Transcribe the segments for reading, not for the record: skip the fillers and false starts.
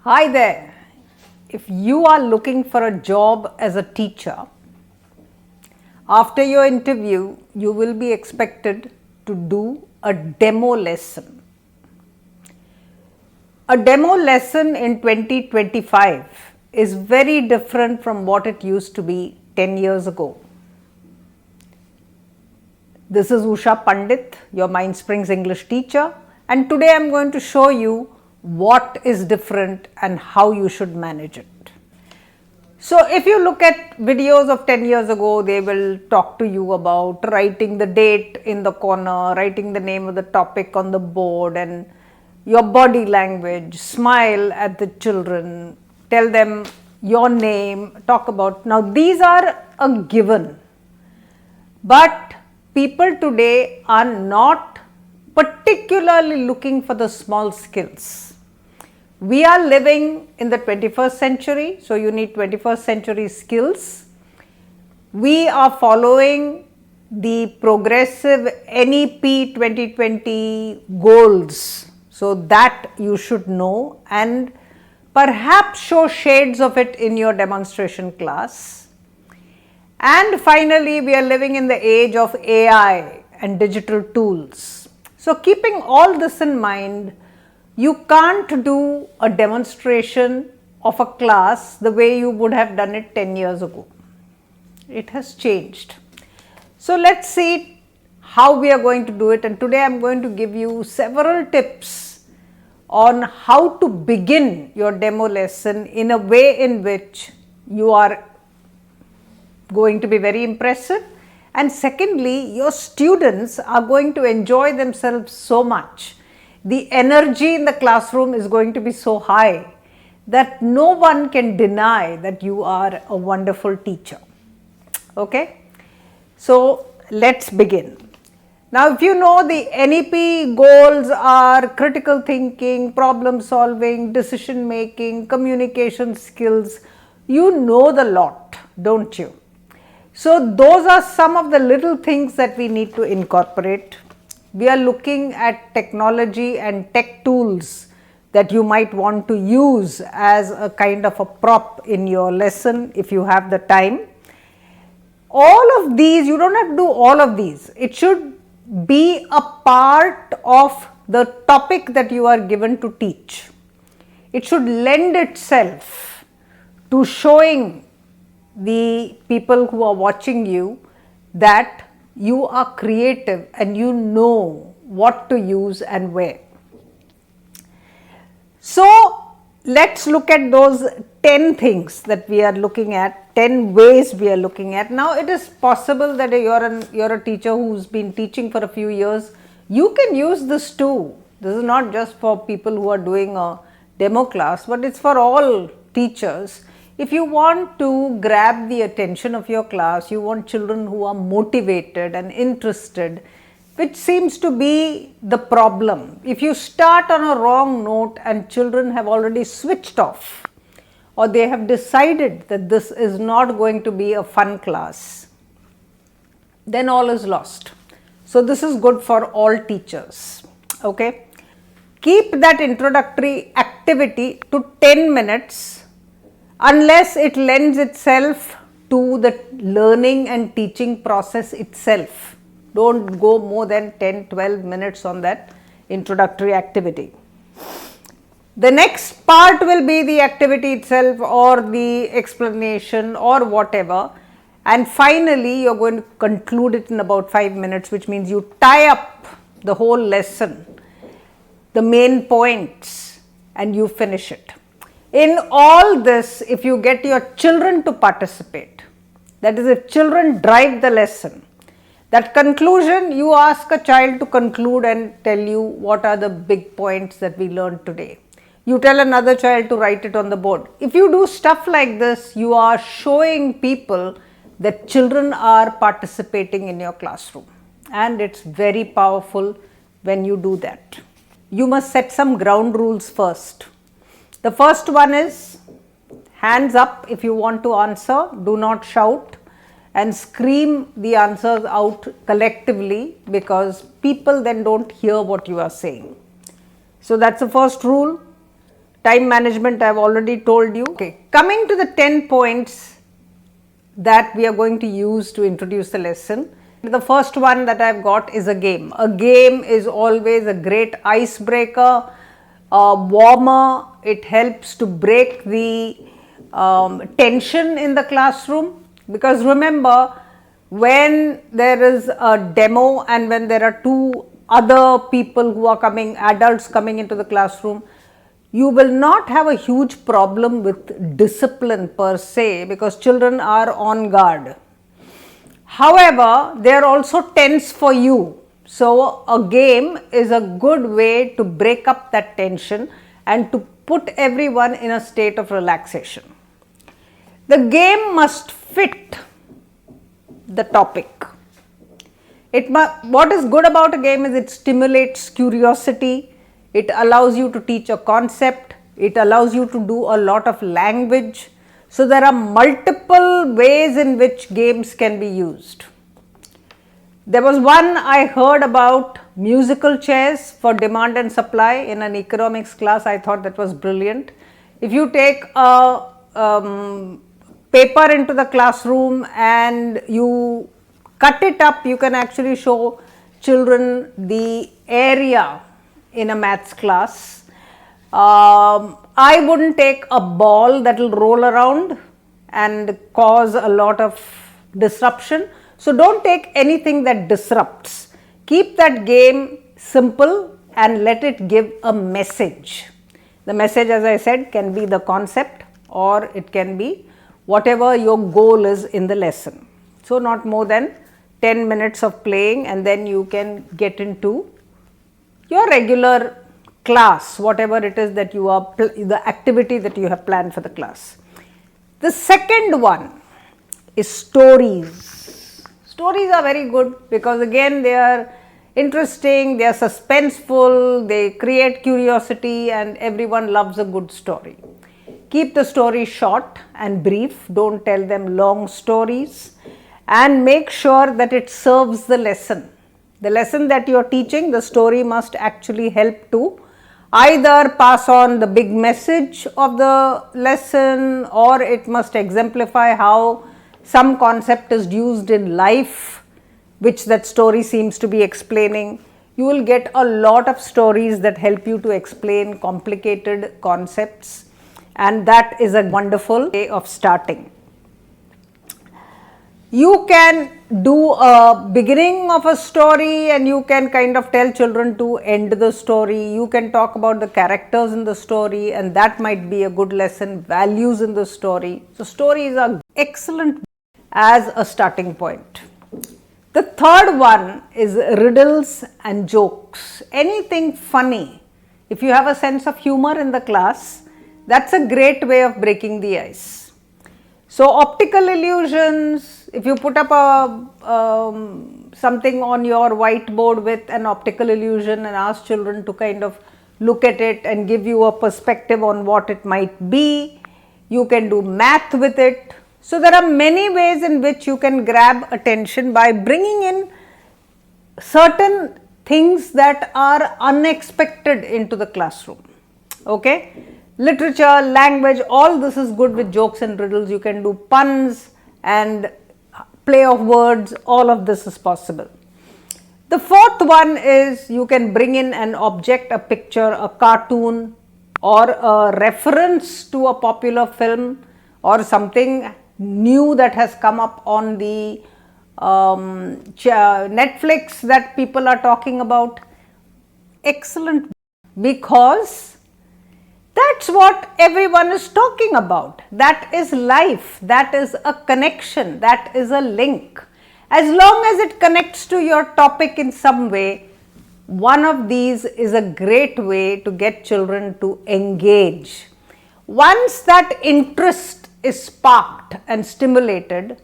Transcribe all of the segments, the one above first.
Hi there. If you are looking for a job as a teacher, after your interview, you will be expected to do a demo lesson. A demo lesson in 2025 is very different from what it used to be 10 years ago. This is Usha Pandit, your MindSprings English teacher, and today I am going to show you what is different and how you should manage it. So, if you look at videos of 10 years ago, they will talk to you about writing the date in the corner, writing the name of the topic on the board and your body language, smile at the children, tell them your name, talk about. Now, these are a given, but people today are not particularly looking for the small skills. We are living in the 21st century, so you need 21st century skills. We are following the progressive NEP 2020 goals, so that you should know and perhaps show shades of it in your demonstration class. And finally, we are living in the age of AI and digital tools. So, keeping all this in mind, you can't do a demonstration of a class the way you would have done it 10 years ago. It has changed. So, let's see how we are going to do it, and today I am going to give you several tips on how to begin your demo lesson in a way in which you are going to be very impressive, and secondly, your students are going to enjoy themselves so much. The energy in the classroom is going to be so high that no one can deny that you are a wonderful teacher. Okay? So, let's begin. Now, if you know, the NEP goals are critical thinking, problem solving, decision making, communication skills. You know the lot, don't you? So, those are some of the little things that we need to incorporate. We are looking at technology and tech tools that you might want to use as a kind of a prop in your lesson if you have the time. All of these, you don't have to do all of these. It should be a part of the topic that you are given to teach. It should lend itself to showing the people who are watching you that you are creative and you know what to use and where. So, let's look at those 10 things that we are looking at, 10 ways we are looking at. Now, it is possible that you're a teacher who's been teaching for a few years. You can use this too. This is not just for people who are doing a demo class, but it's for all teachers. If you want to grab the attention of your class, you want children who are motivated and interested, which seems to be the problem. If you start on a wrong note and children have already switched off, or they have decided that this is not going to be a fun class, then all is lost. So, this is good for all teachers. Okay? Keep that introductory activity to 10 minutes unless it lends itself to the learning and teaching process itself. Don't go more than 10-12 minutes on that introductory activity. The next part will be the activity itself or the explanation or whatever, and finally you are going to conclude it in about 5 minutes, which means you tie up the whole lesson, the main points, and you finish it. In all this, if you get your children to participate, that is, if children drive the lesson, that conclusion, you ask a child to conclude and tell you what are the big points that we learned today. You tell another child to write it on the board. If you do stuff like this, you are showing people that children are participating in your classroom, and it's very powerful when you do that. You must set some ground rules first. The first one is hands up if you want to answer, do not shout and scream the answers out collectively, because people then don't hear what you are saying. So, that is the first rule. Time management I have already told you. Okay, coming to the 10 points that we are going to use to introduce the lesson. The first one that I have got is a game. A game is always a great icebreaker, a warmer. It helps to break the tension in the classroom, because remember, when there is a demo and when there are two other people who are coming, adults coming into the classroom, you will not have a huge problem with discipline per se, because children are on guard. However, they are also tense for you. So, a game is a good way to break up that tension and to put everyone in a state of relaxation. The game must fit the topic. What is good about a game is it stimulates curiosity, it allows you to teach a concept, it allows you to do a lot of language. So, there are multiple ways in which games can be used. There was one I heard about musical chairs for demand and supply in an economics class. I thought that was brilliant. If you take a paper into the classroom and you cut it up, you can actually show children the area in a maths class. I wouldn't take a ball that will roll around and cause a lot of disruption. So, don't take anything that disrupts. Keep that game simple and let it give a message. The message, as I said, can be the concept or it can be whatever your goal is in the lesson. So, not more than 10 minutes of playing, and then you can get into your regular class, whatever it is that you are, the activity that you have planned for the class. The second one is stories. Stories are very good because again they are interesting, they are suspenseful, they create curiosity, and everyone loves a good story. Keep the story short and brief, don't tell them long stories, and make sure that it serves the lesson. The lesson that you are teaching, the story must actually help to either pass on the big message of the lesson, or it must exemplify how some concept is used in life, which that story seems to be explaining. You will get a lot of stories that help you to explain complicated concepts, and that is a wonderful way of starting. You can do a beginning of a story and you can kind of tell children to end the story. You can talk about the characters in the story, and that might be a good lesson, values in the story. So, stories are excellent as a starting point. The third one is riddles and jokes. Anything funny. If you have a sense of humor in the class, that's a great way of breaking the ice. So, optical illusions, if you put up something on your whiteboard with an optical illusion and ask children to kind of look at it and give you a perspective on what it might be, you can do math with it. So, there are many ways in which you can grab attention by bringing in certain things that are unexpected into the classroom. Okay? Literature, language, all this is good with jokes and riddles. You can do puns and play of words, all of this is possible. The fourth one is you can bring in an object, a picture, a cartoon, or a reference to a popular film or something new that has come up on the Netflix that people are talking about. Excellent, because that's what everyone is talking about. That is life, that is a connection, that is a link. As long as it connects to your topic in some way, one of these is a great way to get children to engage. Once that interest is sparked and stimulated,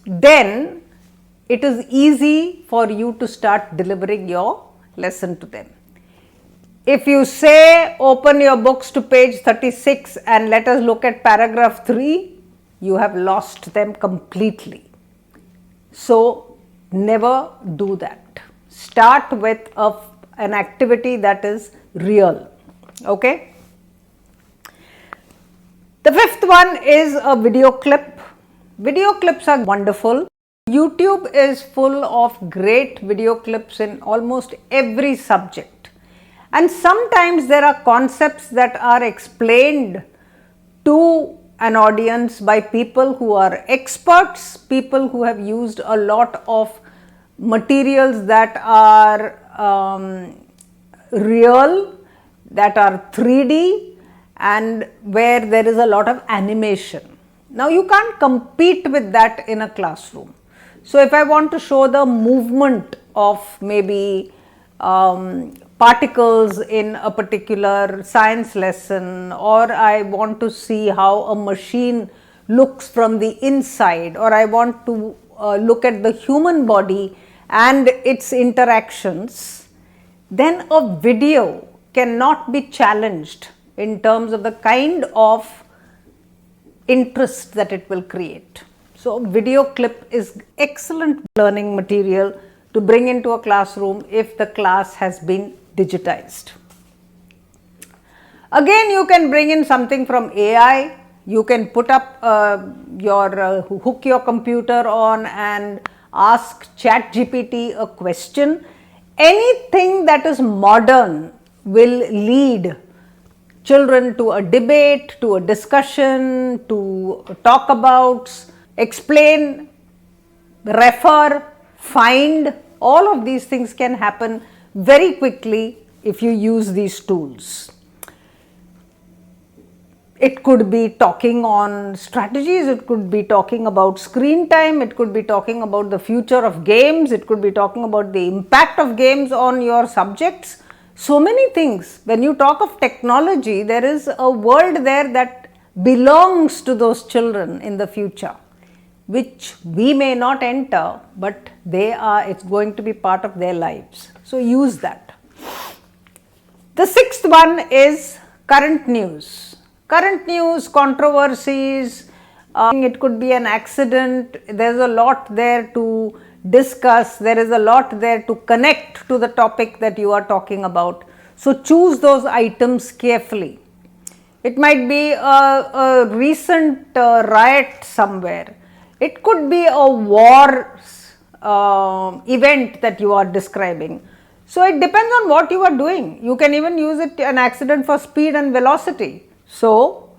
then it is easy for you to start delivering your lesson to them. If you say open your books to page 36 and let us look at paragraph 3, you have lost them completely. So, never do that. Start with an activity that is real. Okay? fifth one is a video clip. Video clips are wonderful. YouTube is full of great video clips in almost every subject. And sometimes there are concepts that are explained to an audience by people who are experts, people who have used a lot of materials that are real, that are 3D, and where there is a lot of animation. Now you can't compete with that in a classroom. So if I want to show the movement of maybe particles in a particular science lesson, or I want to see how a machine looks from the inside, or I want to look at the human body and its interactions, then a video cannot be challenged in terms of the kind of interest that it will create. So video clip is excellent learning material to bring into a classroom if the class has been digitized. Again, you can bring in something from AI. You can put up hook your computer on and ask ChatGPT a question. Anything that is modern will lead children to a debate, to a discussion, to talk about, explain, refer, find. All of these things can happen very quickly if you use these tools. It could be talking on strategies, it could be talking about screen time, it could be talking about the future of games, it could be talking about the impact of games on your subjects. So many things. When you talk of technology, there is a world there that belongs to those children in the future, which we may not enter, but it's going to be part of their lives. So use that. The sixth one is current news. Current news, controversies, it could be an accident. There's a lot there to discuss. There is a lot there to connect to the topic that you are talking about. So choose those items carefully. It might be a recent riot somewhere. It could be a war event that you are describing. So it depends on what you are doing. You can even use it an accident for speed and velocity. So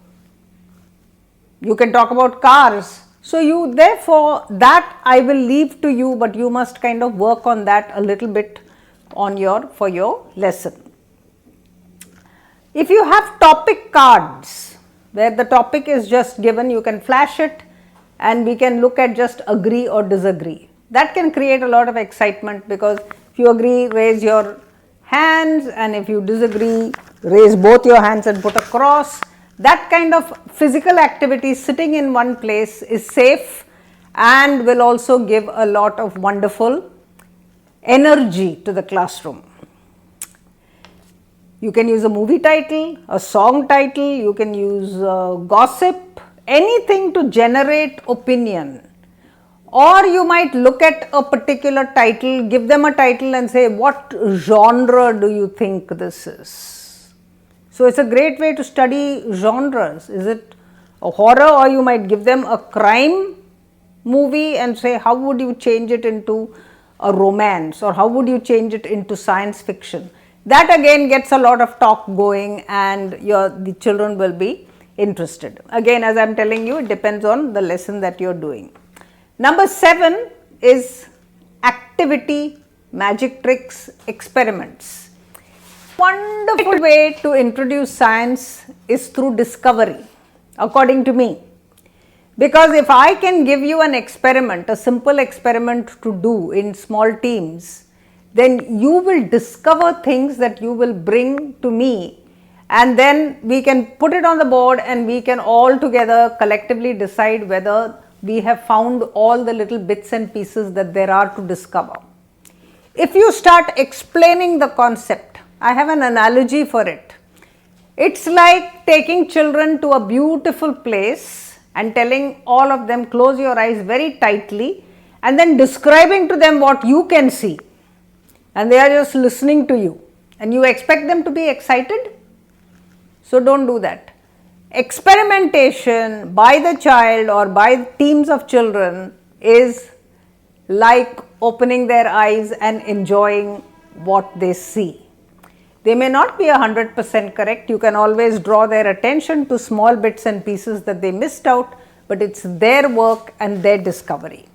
you can talk about cars. So therefore that I will leave to you, but you must kind of work on that a little bit for your lesson. If you have topic cards where the topic is just given, you can flash it and we can look at just agree or disagree. That can create a lot of excitement, because if you agree, raise your hands, and if you disagree, raise both your hands and put a cross. That kind of physical activity sitting in one place is safe and will also give a lot of wonderful energy to the classroom. You can use a movie title, a song title, you can use gossip, anything to generate opinion. Or you might look at a particular title, give them a title and say, what genre do you think this is? So it's a great way to study genres. Is it a horror, or you might give them a crime movie and say, how would you change it into a romance, or how would you change it into science fiction? That again gets a lot of talk going, and the children will be interested. Again, as I am telling you, it depends on the lesson that you are doing. Number 7 is activity, magic tricks, experiments. Wonderful way to introduce science is through discovery, according to me. Because if I can give you an experiment, a simple experiment to do in small teams, then you will discover things that you will bring to me, and then we can put it on the board and we can all together collectively decide whether we have found all the little bits and pieces that there are to discover. If you start explaining the concept, I have an analogy for it. It's like taking children to a beautiful place and telling all of them, close your eyes very tightly, and then describing to them what you can see. And they are just listening to you. And you expect them to be excited? So don't do that. Experimentation by the child or by teams of children is like opening their eyes and enjoying what they see. They may not be 100% correct. You can always draw their attention to small bits and pieces that they missed out, but it's their work and their discovery.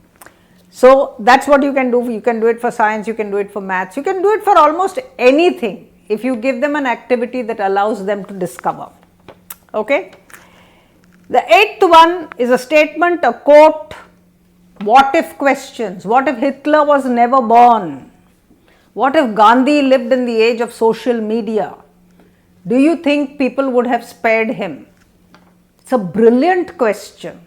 So that's what you can do. You can do it for science, you can do it for maths, you can do it for almost anything if you give them an activity that allows them to discover. Okay. The eighth one is a statement, a quote, what if questions. What if Hitler was never born? What if Gandhi lived in the age of social media? Do you think people would have spared him? It's a brilliant question.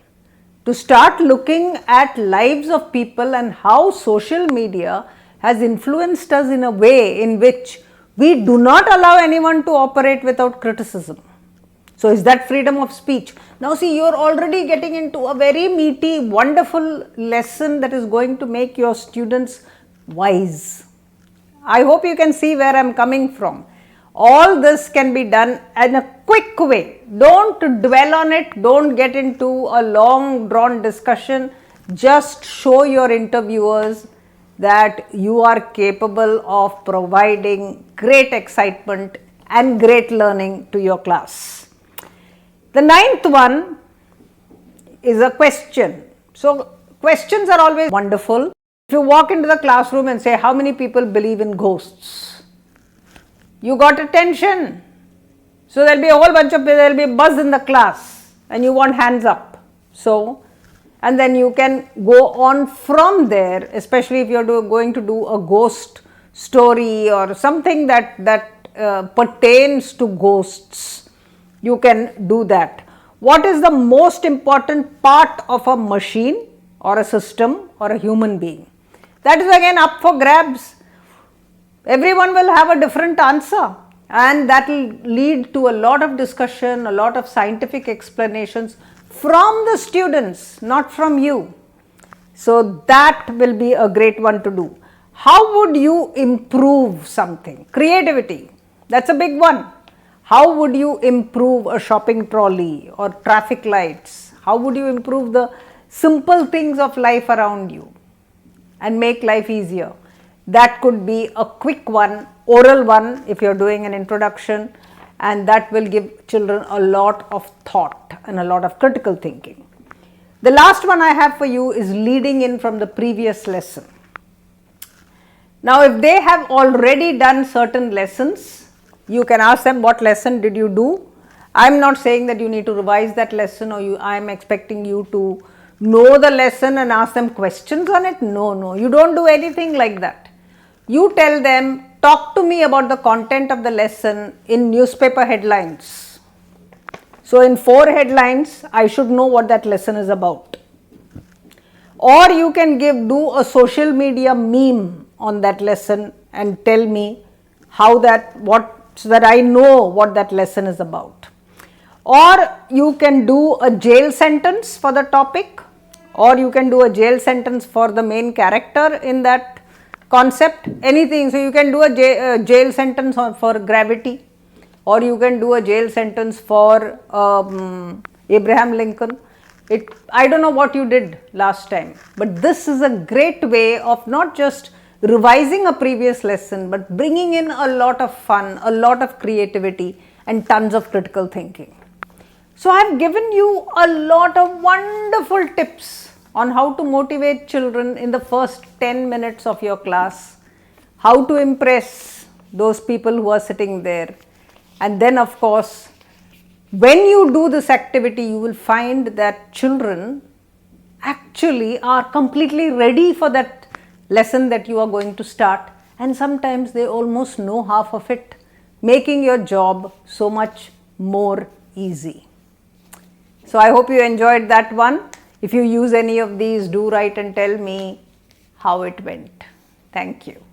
To start looking at lives of people and how social media has influenced us in a way in which we do not allow anyone to operate without criticism. So is that freedom of speech? Now see, you are already getting into a very meaty, wonderful lesson that is going to make your students wise. I hope you can see where I am coming from. All this can be done in a quick way. Don't dwell on it. Don't get into a long drawn discussion. Just show your interviewers that you are capable of providing great excitement and great learning to your class. The ninth one is a question. So questions are always wonderful. If you walk into the classroom and say, how many people believe in ghosts? You got attention. So there will be a whole bunch of people, there will be a buzz in the class and you want hands up. So, and then you can go on from there, especially if you are going to do a ghost story or something that pertains to ghosts. You can do that. What is the most important part of a machine or a system or a human being? That is again up for grabs. Everyone will have a different answer and that will lead to a lot of discussion, a lot of scientific explanations from the students, not from you. So that will be a great one to do. How would you improve something? Creativity, that's a big one. How would you improve a shopping trolley or traffic lights? How would you improve the simple things of life around you and make life easier? That could be a quick one, oral one if you are doing an introduction, and that will give children a lot of thought and a lot of critical thinking. The last one I have for you is leading in from the previous lesson. Now if they have already done certain lessons, you can ask them, what lesson did you do? I am not saying that you need to revise that lesson or I am expecting you to know the lesson and ask them questions on it. No, you don't do anything like that. You tell them, talk to me about the content of the lesson in newspaper headlines. So in 4 headlines, I should know what that lesson is about. Or you can do a social media meme on that lesson and tell me so that I know what that lesson is about. Or you can do a jail sentence for the topic, or you can do a jail sentence for the main character in that concept, anything. So you can do a jail sentence for gravity, or you can do a jail sentence for Abraham Lincoln. I don't know what you did last time, but this is a great way of not just revising a previous lesson, but bringing in a lot of fun, a lot of creativity and tons of critical thinking. So I have given you a lot of wonderful tips on how to motivate children in the first 10 minutes of your class, how to impress those people who are sitting there. And then of course, when you do this activity, you will find that children actually are completely ready for that lesson that you are going to start, and sometimes they almost know half of it, making your job so much more easy. So I hope you enjoyed that one. If you use any of these, do write and tell me how it went. Thank you.